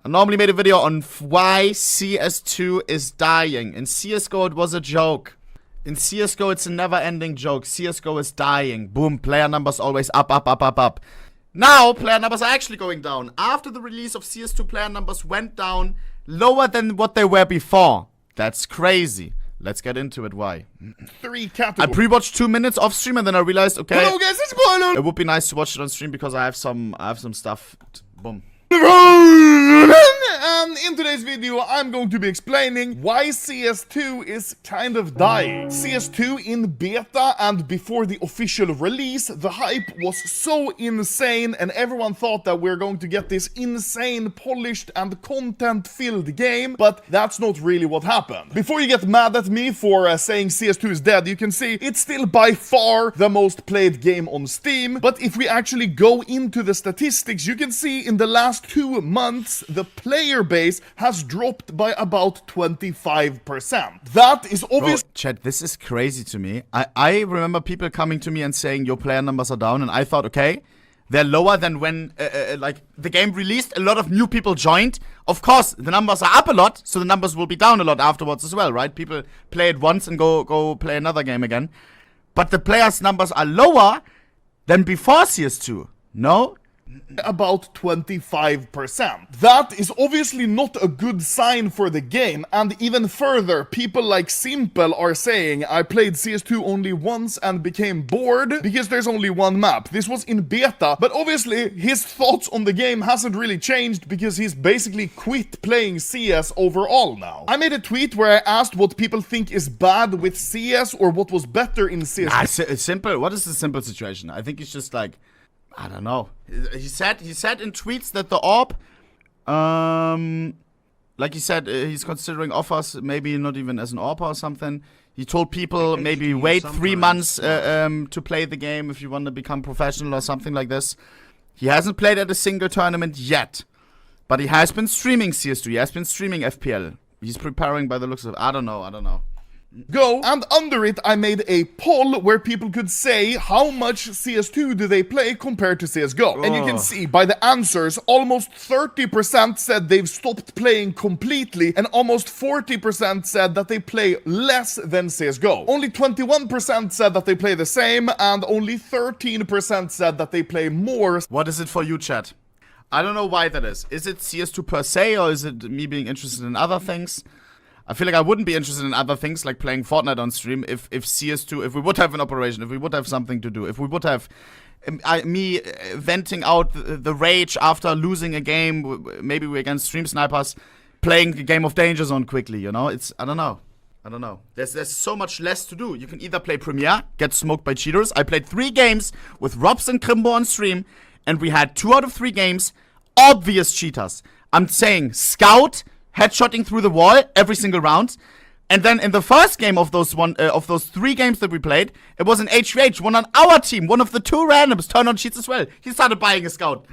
I normally made a video on why CS2 is dying. In CSGO, it was a joke. In CSGO, it's a never-ending joke. CSGO is dying. Boom, player numbers always up. Now, player numbers are actually going down. After the release of CS2, player numbers went down lower than what they were before. That's crazy. Let's get into it. Why? 3 categories. I pre-watched 2 minutes off stream and then I realized, okay, hello guys, it's Boiler. It would be nice to watch it on stream because I have some stuff. Boom. And in today's video, I'm going to be explaining why CS2 is kind of dying. CS2 in beta and before the official release, the hype was so insane and everyone thought that we're going to get this insane, polished and content-filled game, but that's not really what happened. Before you get mad at me for saying CS2 is dead, you can see it's still by far the most played game on Steam, but if we actually go into the statistics, you can see in the last 2 months, the player base has dropped by about 25%. That is obvious. Bro, chat, this is crazy to me. I remember people coming to me and saying your player numbers are down, and I thought, okay, they're lower than when like the game released, a lot of new people joined. Of course, the numbers are up a lot, so the numbers will be down a lot afterwards as well, right? People play it once and go play another game again. But the players' numbers are lower than before CS2. No? About 25%. That is obviously not a good sign for the game, and even further, people like Simple are saying, I played CS2 only once and became bored because there's only one map. This was in beta, but obviously his thoughts on the game hasn't really changed because he's basically quit playing CS overall now. I made a tweet where I asked what people think is bad with CS or what was better in CS. Simple. What is the Simple situation? I think it's just like, I don't know. He said in tweets that the orb, like he said, he's considering offers, maybe not even as an orb or something. He told people maybe wait 3 months to play the game if you want to become professional or something like this. He hasn't played at a single tournament yet, but he has been streaming CS2. He has been streaming FPL. He's preparing by the looks of it. I don't know. Go, and under it I made a poll where people could say how much CS2 do they play compared to CSGO. And you can see by the answers, almost 30% said they've stopped playing completely, and almost 40% said that they play less than CSGO. Only 21% said that they play the same, and only 13% said that they play more. What is it for you, chat? I don't know why that is. Is it CS2 per se, or is it me being interested in other things? I feel like I wouldn't be interested in other things like playing Fortnite on stream if CS2, if we would have an operation, if we would have something to do, if we would have me venting out the rage after losing a game, maybe we're against stream snipers, playing a game of danger zone quickly, you know? It's, I don't know. There's so much less to do. You can either play Premier, get smoked by cheaters. I played 3 games with Robs and Crimbo on stream, and we had 2 out of 3 games, obvious cheaters. I'm saying Scout, headshotting through the wall every single round. And then in the first game of those 3 games that we played, it was an HVH, one on our team. One of the 2 randoms turned on cheats as well. He started buying a scout.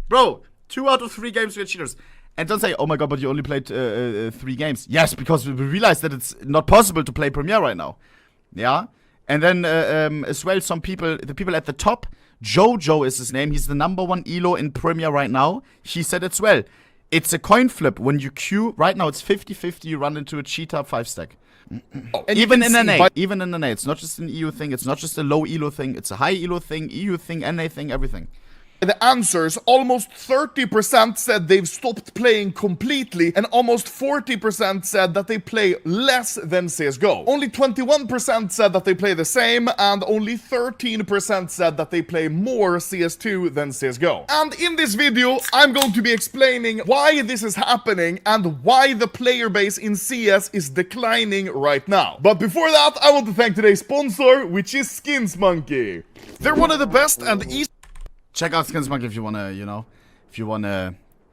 Bro, 2 out of 3 games we had cheaters. And don't say, oh my god, but you only played 3 games. Yes, because we realized that it's not possible to play Premier right now. Yeah? And then as well, the people at the top, Jojo is his name. He's the #1 elo in Premier right now. He said as well, it's a coin flip. When you queue, right now it's 50-50, you run into a cheater 5-stack. Even in NA. Even in NA. It's not just an EU thing. It's not just a low elo thing. It's a high elo thing, EU thing, NA thing, everything. The answers, almost 30% said they've stopped playing completely, and almost 40% said that they play less than CSGO. Only 21% said that they play the same, and only 13% said that they play more CS2 than CSGO. And in this video, I'm going to be explaining why this is happening and why the player base in CS is declining right now. But before that, I want to thank today's sponsor, which is Skins Monkey. They're one of the best and easiest. Check out Skins Monkey if you wanna, you know,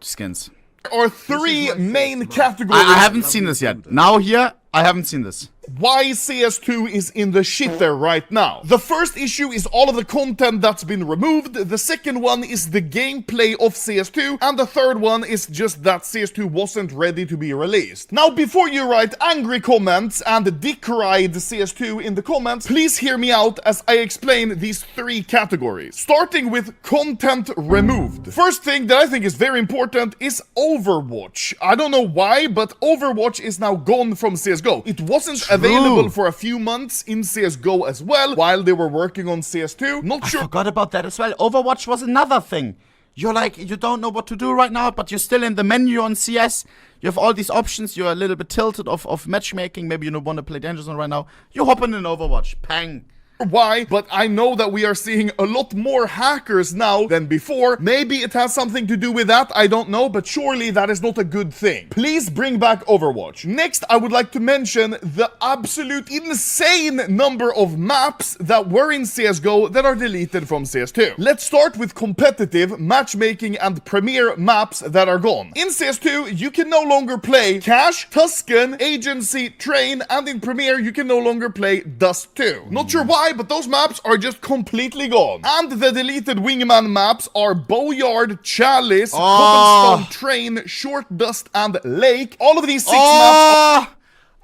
skins. Or 3 main categories. I haven't seen this yet. Now here, I haven't seen this. why CS2 is in the shitter right now. The first issue is all of the content that's been removed, the second one is the gameplay of CS2, and the third one is just that CS2 wasn't ready to be released. Now, before you write angry comments and deride CS2 in the comments, please hear me out as I explain these three categories. Starting with content removed. First thing that I think is very important is Overwatch. I don't know why, but Overwatch is now gone from CSGO. It wasn't available for a few months in CSGO as well, while they were working on CS2. Not sure. I forgot about that as well. Overwatch was another thing. You're like, you don't know what to do right now, but you're still in the menu on CS. You have all these options. You're a little bit tilted of matchmaking. Maybe you don't want to play Danger Zone right now. You hop in Overwatch. Pang. Why, but I know that we are seeing a lot more hackers now than before. Maybe it has something to do with that, I don't know, but surely that is not a good thing. Please bring back Overwatch. Next, I would like to mention the absolute insane number of maps that were in CSGO that are deleted from CS2. Let's start with competitive, matchmaking, and premier maps that are gone. In CS2, you can no longer play Cash, Tuscan, Agency, Train, and in Premier, you can no longer play Dust 2. Not sure why, but those maps are just completely gone. And the deleted Wingman maps are Boyard, Chalice, Cobblestone, Train, Short Dust, and Lake. All of these 6 maps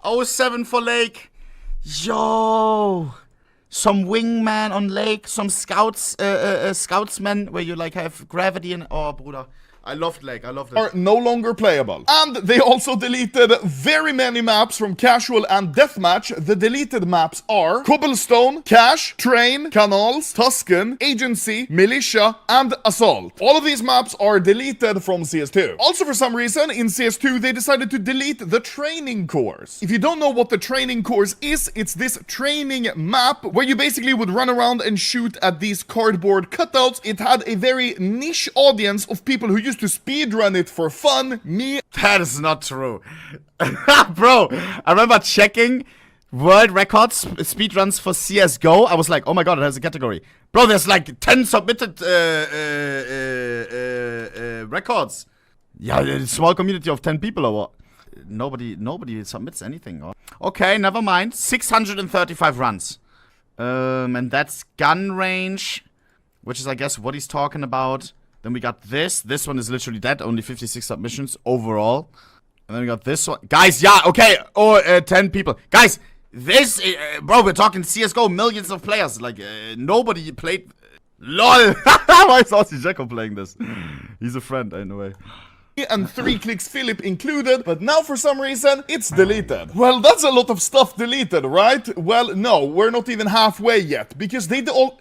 are... 07 for Lake. Yo. Some Wingman on Lake, some Scoutsmen where you like have gravity and... Oh, Bruder. I loved Lake, I loved it. Are no longer playable. And they also deleted very many maps from Casual and Deathmatch. The deleted maps are Cobblestone, Cash, Train, Canals, Tuscan, Agency, Militia, and Assault. All of these maps are deleted from CS2. Also, for some reason, in CS2, they decided to delete the training course. If you don't know what the training course is, it's this training map where you basically would run around and shoot at these cardboard cutouts. It had a very niche audience of people who used to speedrun it for fun. Me. That is not true. Bro, I remember checking world records, speedruns for CSGO. I was like, oh my god, it has a category. Bro, there's like 10 submitted records. Yeah, a small community of 10 people or what? Nobody submits anything. Okay, never mind. 635 runs. And that's gun range, which is, I guess, what he's talking about. Then we got this. This one is literally dead. Only 56 submissions overall. And then we got this one. Guys, yeah, okay. 10 people. Guys, this, bro, we're talking CSGO. Millions of players. Like, nobody played. LOL. Why is Aussie Jacko playing this? He's a friend, anyway. And 3 Clicks Philip included, but now for some reason, it's deleted. Well, that's a lot of stuff deleted, right? Well, no, we're not even halfway yet, because they all...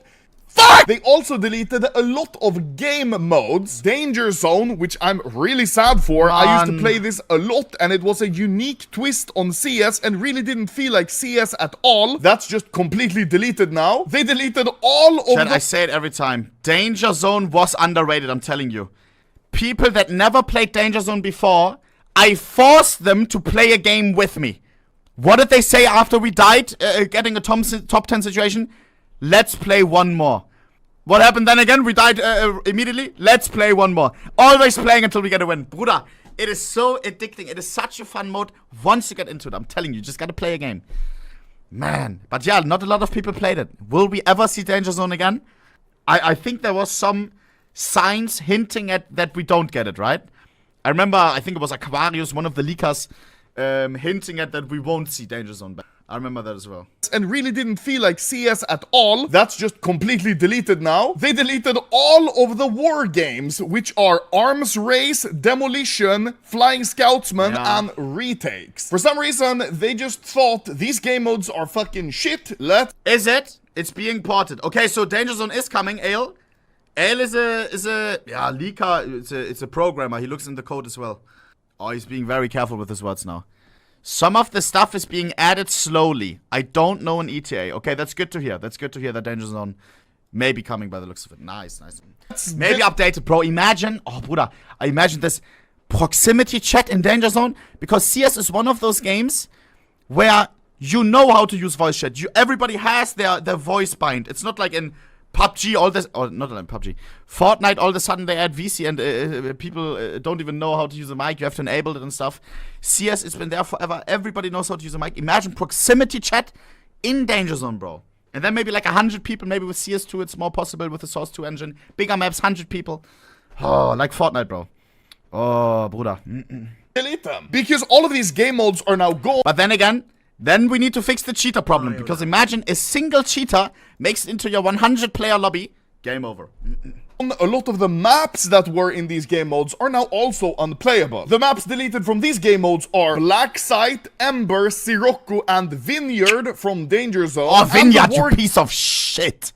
Fuck! They also deleted a lot of game modes. Danger Zone, which I'm really sad for. I used to play this a lot, and it was a unique twist on CS, and really didn't feel like CS at all. That's just completely deleted now. They deleted all of I say it every time. Danger Zone was underrated, I'm telling you. People that never played Danger Zone before, I forced them to play a game with me. What did they say after we died, getting a top 10 situation? Let's play one more. What happened then again? We died immediately. Let's play one more. Always playing until we get a win. Bruder, it is so addicting. It is such a fun mode once you get into it. I'm telling you, just gotta play a game. Man. But yeah, not a lot of people played it. Will we ever see Danger Zone again? I think there was some signs hinting at that we don't get it, right? I remember, I think it was Aquarius, one of the leakers, hinting at that we won't see Danger Zone back. I remember that as well. And really didn't feel like CS at all. That's just completely deleted now. They deleted all of the war games, which are Arms Race, Demolition, Flying Scoutsman, and Retakes. For some reason, they just thought these game modes are fucking shit. Is it? It's being ported. Okay, so Danger Zone is coming, Ale. Ale is a leaker. It's a programmer. He looks in the code as well. Oh, he's being very careful with his words now. Some of the stuff is being added slowly. I don't know an ETA. Okay, that's good to hear. That's good to hear that Danger Zone may be coming by the looks of it. Nice, nice. Maybe updated, bro. Imagine, oh, Bruder, I imagine this proximity chat in Danger Zone, because CS is one of those games where you know how to use voice chat. Everybody has their voice bind. It's not like in PUBG all this, or not like PUBG, Fortnite all of a sudden they add VC and people don't even know how to use a mic. You have to enable it and stuff. CS, it's been there forever. Everybody knows how to use a mic. Imagine proximity chat in Danger Zone, bro. And then maybe like 100 people. Maybe with CS2 it's more possible with the Source 2 engine. Bigger maps, 100 people. Oh, like Fortnite, bro. Oh, Bruder. Delete them. Because all of these game modes are now gone. But then again, then we need to fix the cheater problem. Because imagine a single cheater makes it into your 100-player lobby. Game over. A lot of the maps that were in these game modes are now also unplayable. The maps deleted from these game modes are Black Site, Ember, Sirocco, and Vineyard from Danger Zone. Oh, Vineyard, you piece of shit.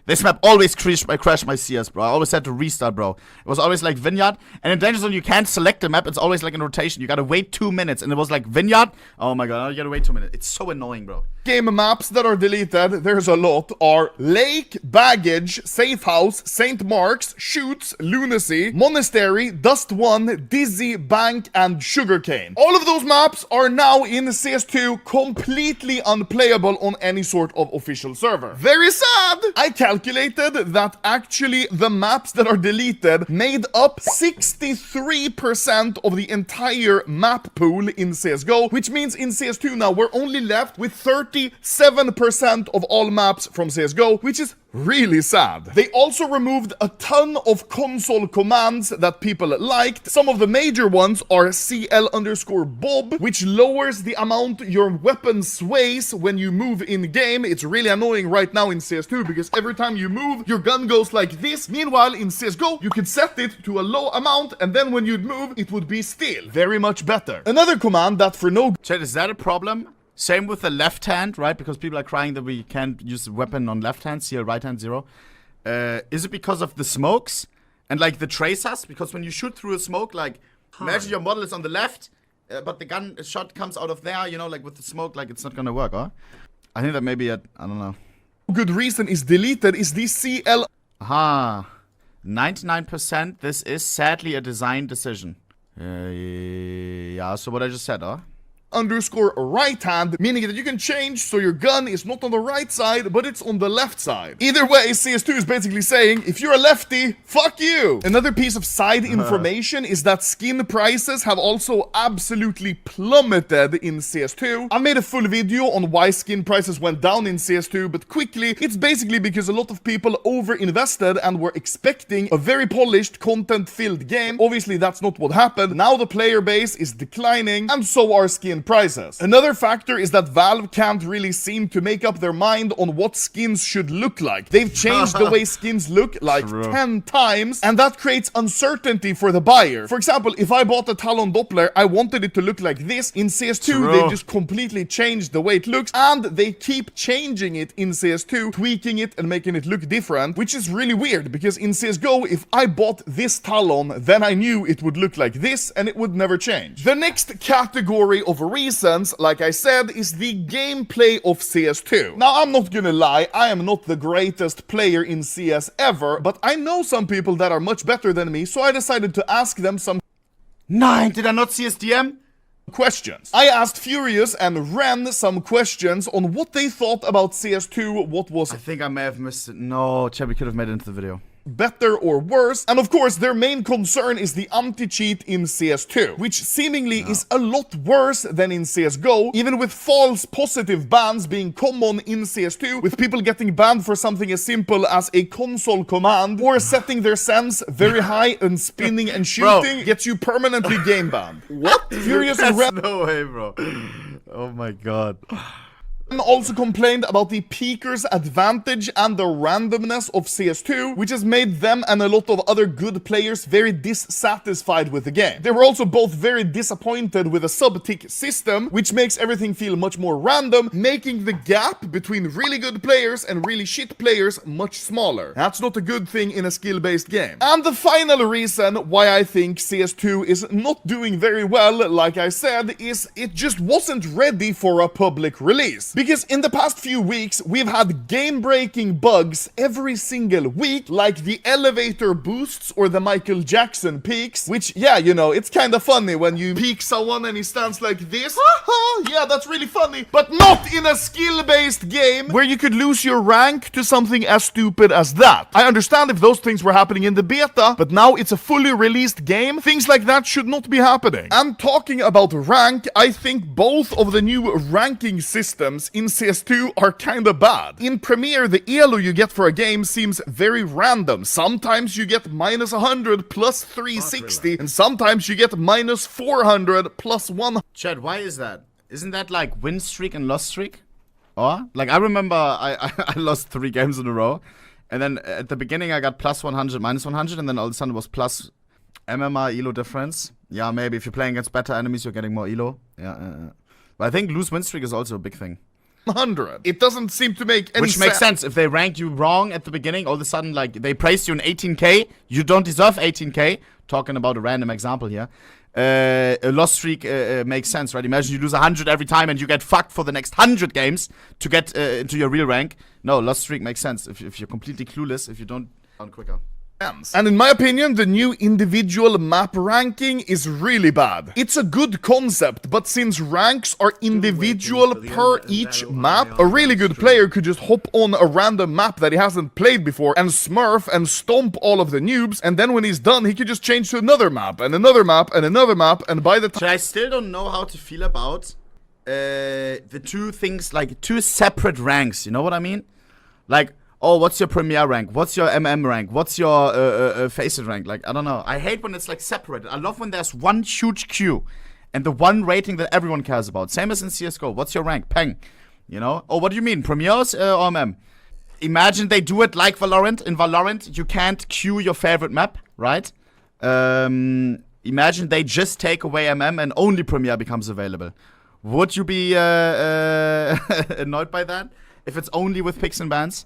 This map always crashed my CS, bro. I always had to restart, bro. It was always like Vineyard. And in Danger Zone, you can't select the map. It's always like in rotation. You gotta wait 2 minutes. And it was like Vineyard. Oh my god, you gotta wait 2 minutes. It's so annoying, bro. Game maps that are deleted, there's a lot, are Lake, Baggage, Safe House, St. Mark's, Shoots, Lunacy, Monastery, Dust 1, Dizzy, Bank, and Sugarcane. All of those maps are now in CS2 completely unplayable on any sort of official server. Very sad! I calculated that actually the maps that are deleted made up 63% of the entire map pool in CSGO, which means in CS2 now we're only left with 37% of all maps from CSGO, which is really sad. They also removed a ton of console commands that people liked. Some of the major ones are CL_Bob, which lowers the amount your weapon sways when you move in game. It's really annoying right now in CS2 because every time you move, your gun goes like this. Meanwhile, in CSGO, you could set it to a low amount, and then when you'd move, it would be still. Very much better. Another command that for no... Chat, is that a problem? Same with the left hand, right? Because people are crying that we can't use the weapon on left hand, CL right hand 0. Is it because of the smokes? And like the tracers? Because when you shoot through a smoke, like, imagine your model is on the left, but the gun shot comes out of there, you know, like with the smoke, like it's not gonna work, huh? I think that maybe, I don't know. Good reason is deleted is the CL... Aha. 99%, this is sadly a design decision. Yeah, so what I just said, huh? _ right hand, meaning that you can change so your gun is not on the right side, but it's on the left side. Either way, CS2 is basically saying, if you're a lefty, fuck you! Another piece of side information is that skin prices have also absolutely plummeted in CS2. I made a full video on why skin prices went down in CS2, but quickly, it's basically because a lot of people over-invested and were expecting a very polished, content-filled game. Obviously, that's not what happened. Now the player base is declining, and so are skin prices. Another factor is that Valve can't really seem to make up their mind on what skins should look like. They've changed the way skins look like 10 times, and that creates uncertainty for the buyer. For example, if I bought a Talon Doppler, I wanted it to look like this. In CS2, they just completely changed the way it looks, and they keep changing it in CS2, tweaking it and making it look different, which is really weird, because in CSGO, if I bought this Talon, then I knew it would look like this, and it would never change. The next category of reasons, like I said, is the gameplay of CS2. Now, I'm not gonna lie, I am not the greatest player in CS ever, but I know some people that are much better than me, so I decided to ask them some... Nein, did I not see his DM? Questions. I asked Furious and Ren some questions on what they thought about CS2, what was... I think I may have missed it. No, Chad, we could have made it into the video. Better or worse, and of course their main concern is the anti-cheat in CS2, which seemingly is a lot worse than in CSGO, even with false positive bans being common in CS2, with people getting banned for something as simple as a console command, or setting their sense very high and spinning and shooting gets you permanently game banned. What? Furious and Ren... No way, bro. Oh my god. Also complained about the peakers' advantage and the randomness of CS2, which has made them and a lot of other good players very dissatisfied with the game. They were also both very disappointed with the sub-tick system, which makes everything feel much more random, making the gap between really good players and really shit players much smaller. That's not a good thing in a skill-based game. And the final reason why I think CS2 is not doing very well, like I said, is it just wasn't ready for a public release. Because in the past few weeks, we've had game-breaking bugs every single week, like the elevator boosts or the Michael Jackson peaks, which, yeah, you know, it's kind of funny when you peek someone and he stands like this. Yeah, that's really funny. But not in a skill-based game where you could lose your rank to something as stupid as that. I understand if those things were happening in the beta, but now it's a fully released game. Things like that should not be happening. And talking about rank, I think both of the new ranking systems in CS2 are kinda bad. In Premiere, the elo you get for a game seems very random. Sometimes you get -100 plus 360, and sometimes you get -400 plus 1. Chad, why is that? Isn't that like win streak and loss streak? Or? Like, I remember I lost 3 games in a row. And then at the beginning I got +100, -100, and then all of a sudden it was plus MMR elo difference. Yeah, maybe if you're playing against better enemies, you're getting more elo. Yeah. But I think lose win streak is also a big thing. 100. It doesn't seem to make any sense. Which makes sense. If they rank you wrong at the beginning, all of a sudden, like, they praise you in 18k, you don't deserve 18k. Talking about a random example here. A loss streak makes sense, right? Imagine you lose 100 every time and you get fucked for the next 100 games to get into your real rank. No, loss streak makes sense if you're completely clueless, if you don't down quicker. And in my opinion, the new individual map ranking is really bad. It's a good concept, but since ranks are individual per each map, a really good player could just hop on a random map that he hasn't played before and smurf and stomp all of the noobs, and then when he's done, he could just change to another map, and another map, and another map, and by the time... I still don't know how to feel about the two things, like, two separate ranks, you know what I mean? Like... oh, what's your Premier rank? What's your MM rank? What's your Faceit rank? Like, I don't know. I hate when it's like separated. I love when there's one huge queue and the one rating that everyone cares about. Same as in CSGO. What's your rank? Peng. You know? Oh, what do you mean? Premiers or MM? Imagine they do it like Valorant. In Valorant, you can't queue your favorite map, right? Imagine they just take away MM and only Premier becomes available. Would you be annoyed by that? If it's only with picks and bans?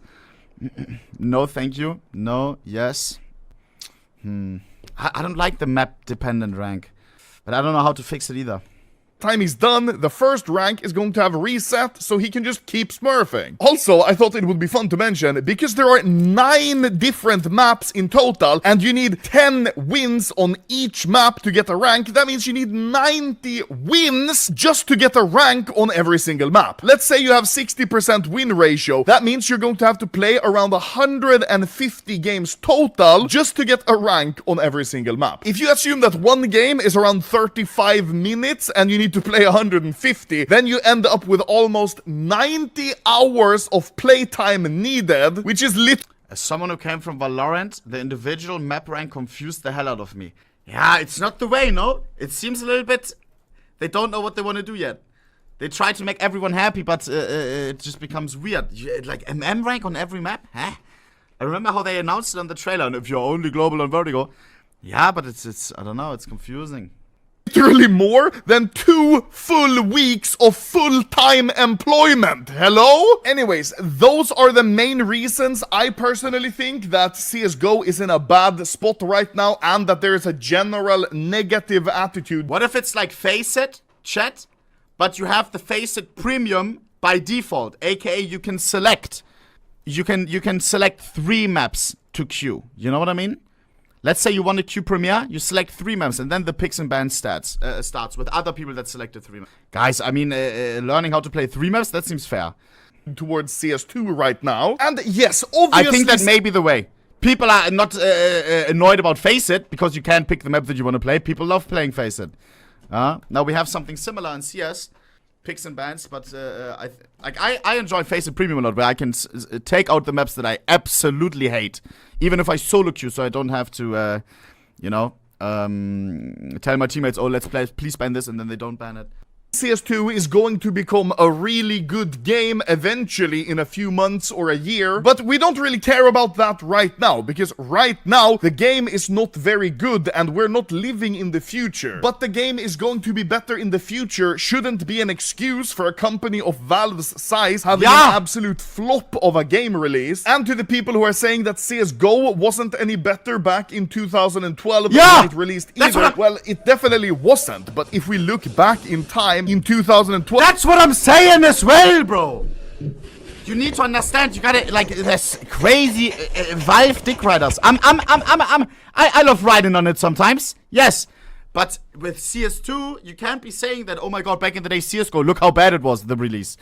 No, thank you. No, yes. I don't like the map-dependent rank. But I don't know how to fix it either. Time he's done, the first rank is going to have a reset, so he can just keep smurfing. Also, I thought it would be fun to mention, because there are 9 different maps in total, and you need 10 wins on each map to get a rank, that means you need 90 wins just to get a rank on every single map. Let's say you have 60% win ratio, that means you're going to have to play around 150 games total just to get a rank on every single map. If you assume that one game is around 35 minutes and you need to play 150, then you end up with almost 90 hours of playtime needed, which is As someone who came from Valorant, the individual map rank confused the hell out of me. Yeah, it's not the way, no? It seems a little bit... They don't know what they want to do yet. They try to make everyone happy, but it just becomes weird. Like, MM rank on every map? Huh? I remember how they announced it on the trailer, and if you're only global on Vertigo. Yeah, but it's I don't know, it's confusing. Literally more than 2 full weeks of full-time employment. Hello? Anyways, those are the main reasons I personally think that CSGO is in a bad spot right now and that there is a general negative attitude. What if it's like Faceit, chat, but you have the Faceit Premium by default, aka you can select. You can select 3 maps to queue. You know what I mean? Let's say you want to queue Premier, you select 3 maps, and then the picks and bans starts with other people that selected 3 maps. Guys, I mean, learning how to play 3 maps, that seems fair. Towards CS2 right now. And yes, obviously... I think that may be the way. People are not annoyed about Faceit because you can't pick the map that you want to play. People love playing Faceit. Now we have something similar in CS. Picks and bans, but I enjoy Faceit Premium a lot, where I can take out the maps that I absolutely hate, even if I solo queue, so I don't have to, you know, tell my teammates, oh, let's play, please ban this, and then they don't ban it. CS2 is going to become a really good game eventually in a few months or a year, but we don't really care about that right now, because right now the game is not very good and we're not living in the future. But the game is going to be better in the future shouldn't be an excuse for a company of Valve's size having an absolute flop of a game release. And to the people who are saying that CSGO wasn't any better back in 2012 when it released either, well, it definitely wasn't, but if we look back in time, game in 2012. That's what I'm saying as well, bro. You need to understand. You gotta like there's crazy Valve dick riders. I love riding on it sometimes. Yes, but with CS2, you can't be saying that. Oh my god, back in the day, CS:GO. Look how bad it was the release.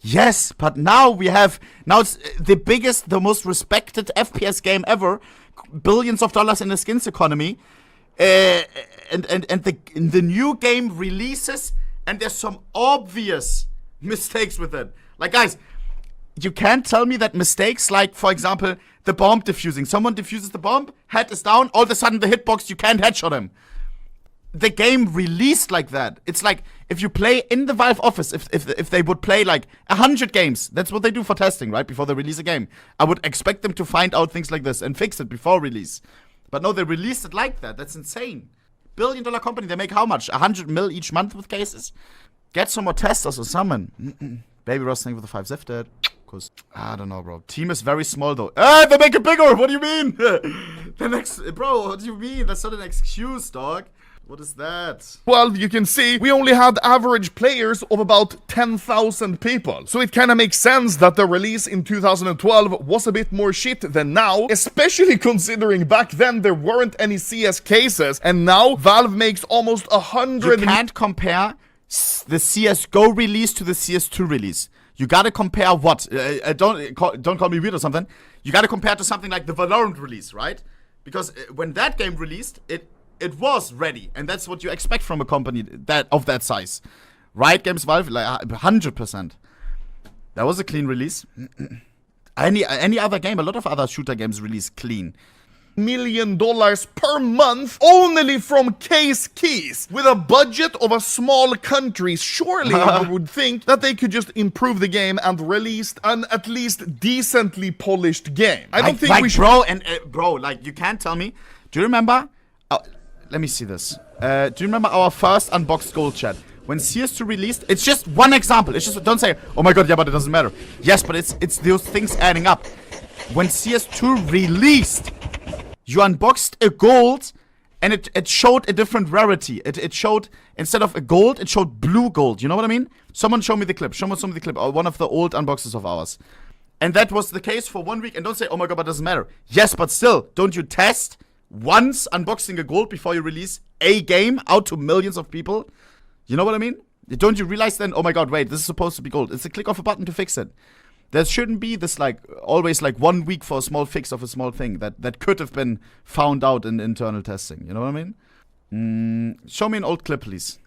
Yes, but now it's the biggest, the most respected FPS game ever. Billions of dollars in the skins economy. And the new game releases, and there's some obvious mistakes with it. Like, guys, you can't tell me that mistakes like, for example, the bomb defusing. Someone defuses the bomb, head is down, all of a sudden the hitbox, you can't headshot him. The game released like that. It's like, if you play in the Valve office, if they would play like 100 games, that's what they do for testing, right? Before they release a game. I would expect them to find out things like this and fix it before release. But no, they released it like that. That's insane. Billion-dollar company, they make how much? 100 mil each month with cases? Get some more testers or someone. Baby Ross, thank you for the 5 zifted. Cause, I don't know, bro. Team is very small, though. They make it bigger! What do you mean? Bro, what do you mean? That's not an excuse, dog. What is that? Well, you can see, we only had average players of about 10,000 people. So it kinda makes sense that the release in 2012 was a bit more shit than now, especially considering back then there weren't any CS cases, and now Valve makes almost 100... You can't compare the CSGO release to the CS2 release. You gotta compare what? Don't call me weird or something. You gotta compare to something like the Valorant release, right? Because when that game released, it was ready, and that's what you expect from a company of that size. Riot Games, Valve, like 100%. That was a clean release. Any other game, a lot of other shooter games release clean. $1 million per month only from case keys. With a budget of a small country, surely you would think that they could just improve the game and release an at least decently polished game. I don't think we should... Bro, like, you can't tell me. Do you remember... let me see this. Do you remember our first unboxed gold chat? When CS2 released, it's just one example. It's just, don't say, oh my god, yeah, but it doesn't matter. Yes, but it's those things adding up. When CS2 released, you unboxed a gold, and it showed a different rarity. It showed, instead of a gold, it showed blue gold. You know what I mean? Someone show me the clip. Show me the clip. One of the old unboxes of ours. And that was the case for 1 week. And don't say, oh my god, but it doesn't matter. Yes, but still, don't you test once unboxing a gold before you release a game out to millions of people? You know what I mean? Don't you realize then, oh my god, wait, this is supposed to be gold. It's a click of a button to fix it. There shouldn't be this, like, always, like, 1 week for a small fix of a small thing that could have been found out in internal testing. You know what I mean? Show me an old clip, please.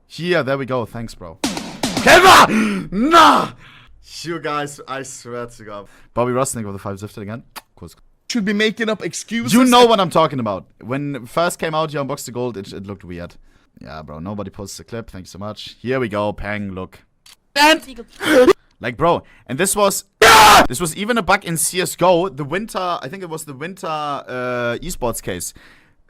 Here, there we go. Thanks, bro. Kelva! Nah! You guys, I swear to god. Bobby Rosnick with the 5 zifted again. Of course. Should be making up excuses. You know what I'm talking about. When it first came out, you unboxed the gold, it looked weird. Yeah, bro, nobody posts the clip. Thank you so much. Here we go, Pang, look. And like, bro, and this was even a bug in CSGO, the winter, I think it was the winter esports case,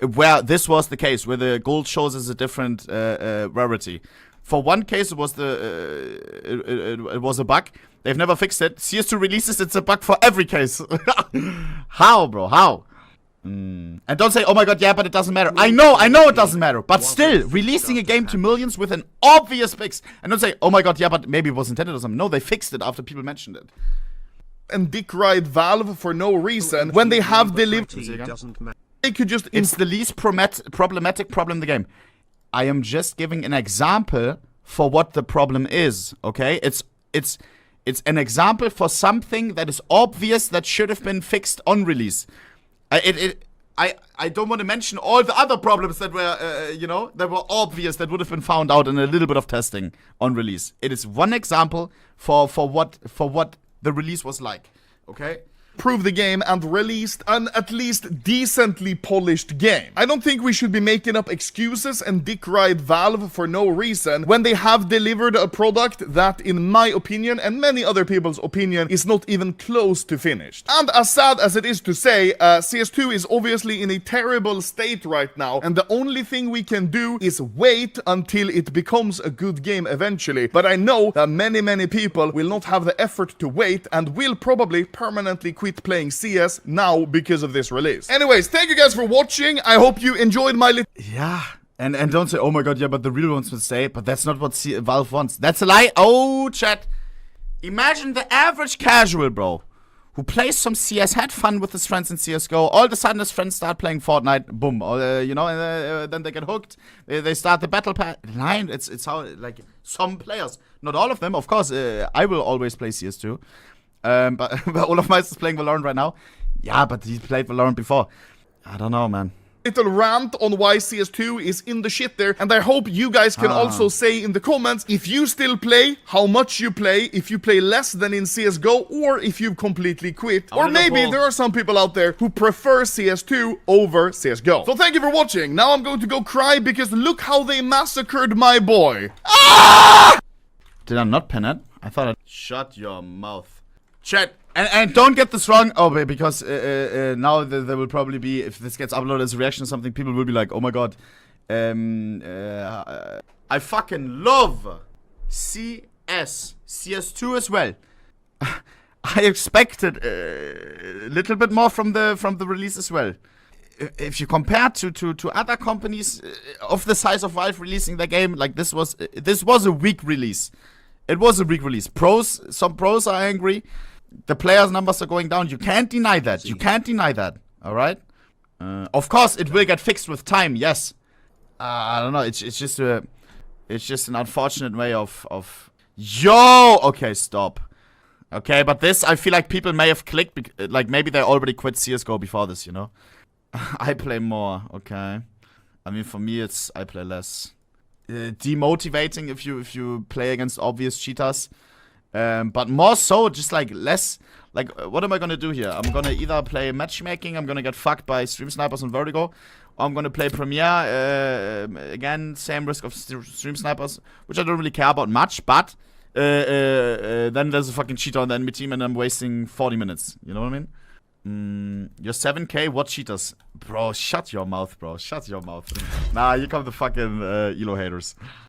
where this was the case, where the gold shows as a different rarity. For one case, it was it was a bug. They've never fixed it. CS2 releases, it's a bug for every case. How, bro? How? And don't say, oh my god, yeah, but it doesn't matter. I know it doesn't matter. But still, releasing a game to millions with an obvious fix. And don't say, oh my god, yeah, but maybe it was intended or something. No, they fixed it after people mentioned it. And dick ride Valve for no reason when they have delivered. They could just. It's the least problematic problem in the game. I am just giving an example for what the problem is. Okay, it's an example for something that is obvious that should have been fixed on release. I don't want to mention all the other problems that were, that were obvious that would have been found out in a little bit of testing on release. It is one example for what the release was like. Okay? Prove the game and released an at least decently polished game. I don't think we should be making up excuses and dick ride Valve for no reason when they have delivered a product that, in my opinion and many other people's opinion, is not even close to finished. And as sad as it is to say, CS2 is obviously in a terrible state right now, and the only thing we can do is wait until it becomes a good game eventually. But I know that many people will not have the effort to wait and will probably permanently quit playing CS now because of this release. Anyways, thank you guys for watching. I hope you enjoyed my Yeah, And don't say, oh my god, yeah, but the real ones will say, but that's not what Valve wants. That's a lie. Oh, chat. Imagine the average casual, bro, who plays some CS, had fun with his friends in CSGO. All of a sudden, his friends start playing Fortnite. Boom. You know, and then they get hooked. They start the battle pass. Line. It's how, like, some players. Not all of them, of course. I will always play CS2. But Olaf Meister is playing Valorant right now. Yeah, but he played Valorant before. I don't know, man. Little rant on why CS2 is in the shit there, and I hope you guys can also say in the comments if you still play, how much you play, if you play less than in CSGO, or if you've completely quit. Or maybe there are some people out there who prefer CS2 over CSGO. So thank you for watching. Now I'm going to go cry because look how they massacred my boy. Ah! Did I not pen it? I thought I... Shut your mouth. Chat. And don't get this wrong, because now there will probably be, if this gets uploaded as a reaction or something, people will be like, oh my god. I fucking love CS2 as well. I expected a little bit more from the release as well. If you compare to other companies of the size of Valve releasing their game, like this was a weak release. It was a weak release. Some pros are angry. The players' numbers are going down. You can't deny that. You can't deny that. All right. Of course, it will get fixed with time. Yes. I don't know. It's just an unfortunate way of. Yo. Okay, stop. Okay, but this, I feel like people may have clicked. Like maybe they already quit CS:GO before this. You know. I play more. Okay. I mean, for me, it's I play less. Demotivating if you play against obvious cheaters. But more so, just like less, like what am I gonna do here? I'm gonna either play matchmaking, I'm gonna get fucked by stream snipers on Vertigo, or I'm gonna play Premiere, again, same risk of stream snipers, which I don't really care about much, but then there's a fucking cheater on the enemy team and I'm wasting 40 minutes, you know what I mean? You're 7k, what cheaters? Bro, shut your mouth, bro, shut your mouth. Nah, here come the fucking Elo haters.